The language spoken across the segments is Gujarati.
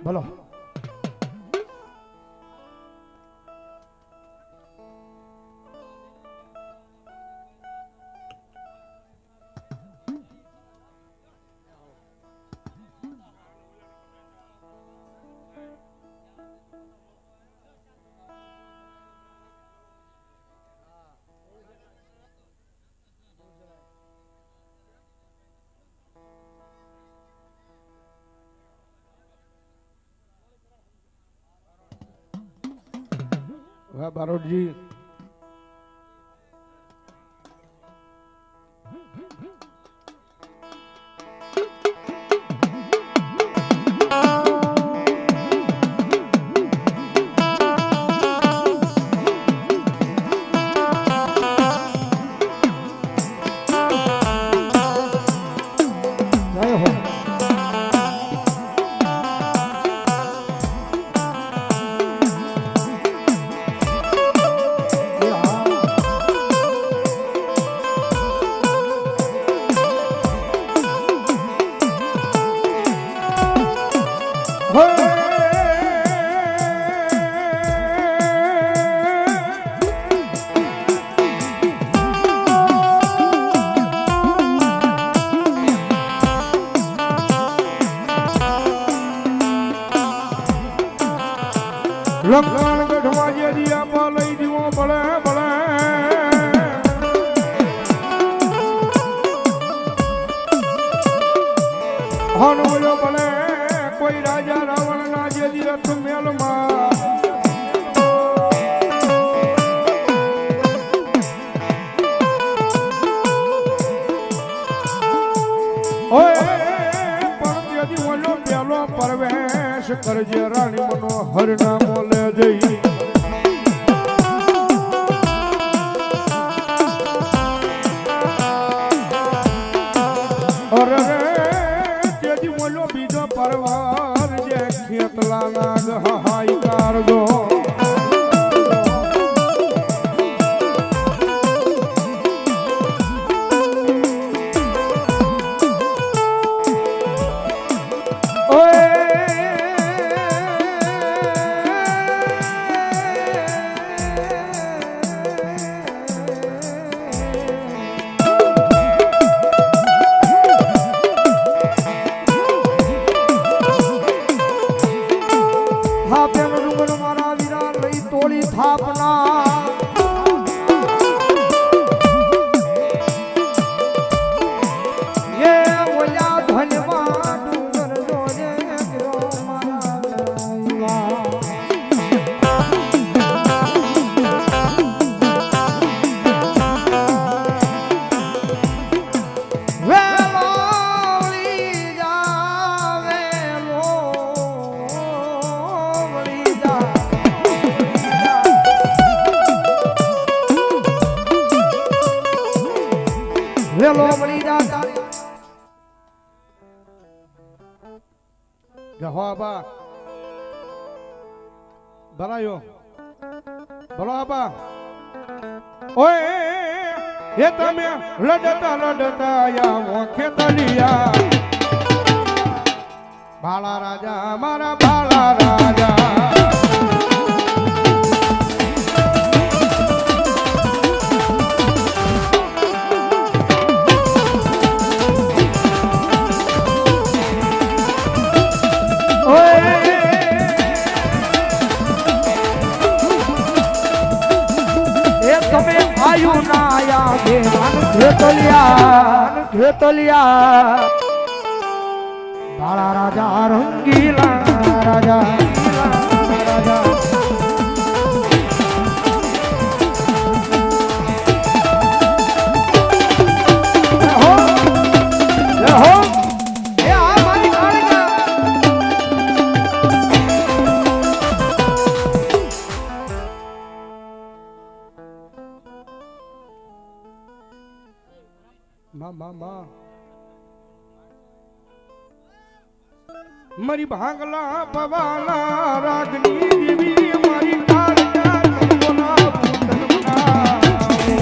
બોલો. વાહ બારોટજી. જય હો. લખાણ ગઢવા જે દિયા લઈ દીવો ભલે ભલે હનવયો ભલે કોઈ રાજા રાવણ ના જે રથ મેલમાં ઓય પણ જેદી ઓલો પેલો પરવેશ કરજે રાણી મનોહર નામો લે જઈ અરે તેદી ઓલો બીજો પરવાર જે ખેતલા નાગ હાઈ કારગો વેલો મળી જા જવાબા ભરાયો બોલો આપા ઓય એ તમે લડતા લડતા આવો ખેતલિયા બાળા રાજા મારા બાળા રાજા તમે આયુ ના આયા બે ખેતલિયા બાળા રાજા રંગીલા રાજા રાજા મારી ભાંગલા પવાલા રાગની દેવી મારી કાળજા કંકોના પૂતન બનાવે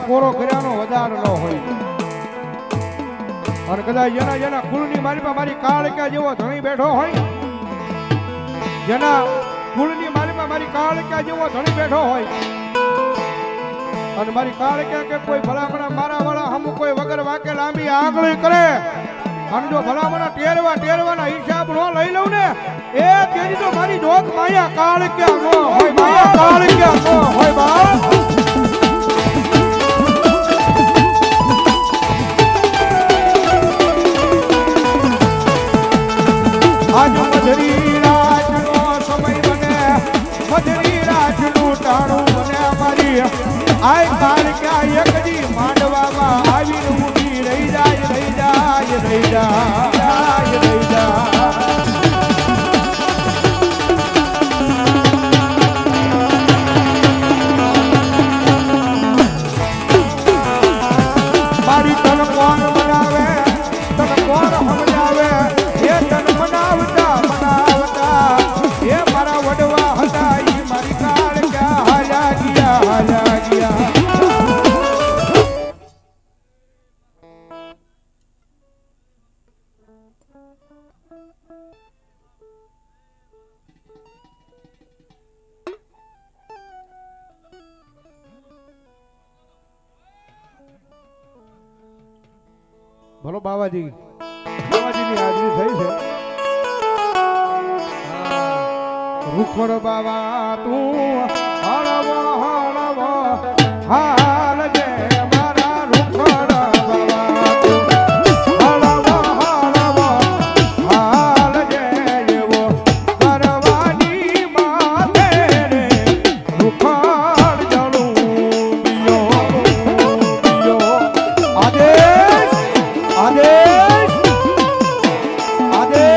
કોરો કર્યાનો વધાર ન હોય. અને કદાચ જેના કુળની માલિપા મારી કાળક્યા જેવો ધણી બેઠો હોય, જેના કુળની માલિપા મારી કાળક્યા જેવો ધણી બેઠો હોય, અને મારી કાળક્યા કે કોઈ ભલામણા મારા વાળા હમ કોઈ વગર વાકે લાંબી આંગળી કરે, અને જો ભલામણા ટેરવાના હિસાબ નો લઈ લઉં ને, એ તેની તો મારી જોગ માયા કાળક્યા નો હોય, માયા કાળક્યા નો હોય બાપ. આજ મધરી રાજનો સમય બને, મધરી રાજનું ટાણું બને મારી આય કાળક્યા એકડી માંડવામાં આવીને ઊભી રહી જાય, રહી જાય, રહી જાય, રહી જાય. મારી તન કોણ બનાવે, તન કોણ સમજાવે, એ તન બનાવતા બનાવતા એ મારા વડવા હતા, એ મારી કાળક્યા હાલ્યા ગયા, હાલ્યા ગયા. બોલો બાવાજી, બાવાજીની હાજરી થઈ છે. રૂખડ બાવા તું હળવો હળવો હાલ જે મારા રૂખડ બાવા તું હળવો હળવો હાલ જે એવો કરવાની માથે રે રૂખડ જળું પિયો પિયો. આદેશ આદેશ આદેશ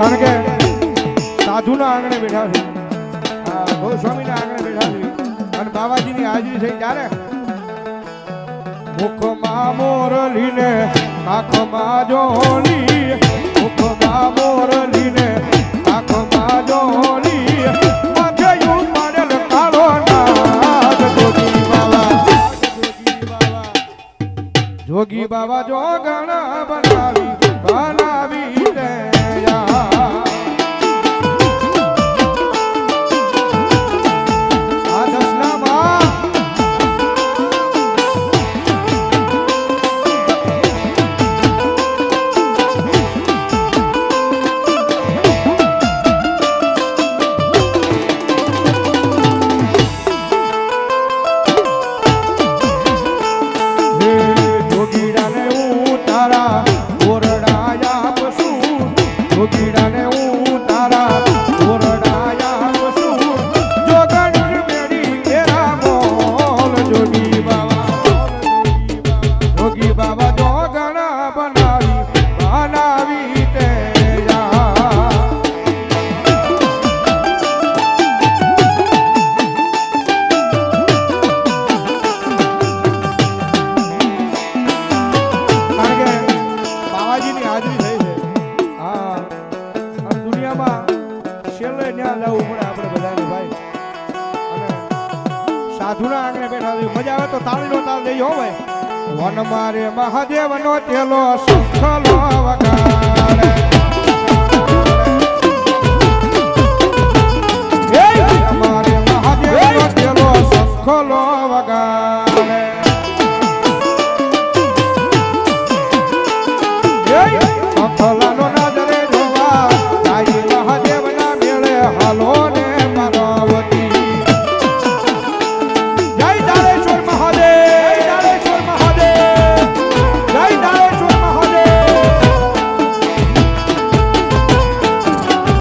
કારણ કે સાધુના આંગણે બેઠા છે, ગોસ્વામીના આંગણે બેઠા છે, અને બાવાજીની હાજરી થઈ ત્યારે મુખમાં મોરલીને કાખમાં જોલી, મુખમાં મોરલીને કાખમાં જોલી, માથે ઉપાડેલ કાળો નાગ જોગી બાવા, જોગી બાવા જોગણ બનાવી બનાવી દે. સાધુના આંગણે બેઠા છે, મજા આવે તો તાળીનો તાળ દેજો ભાઈ. વન મારે મહાદેવનો તેલો સુખલો વગાડે, મારે મહાદેવનો તેલો સુખલો વગાડે, અખલા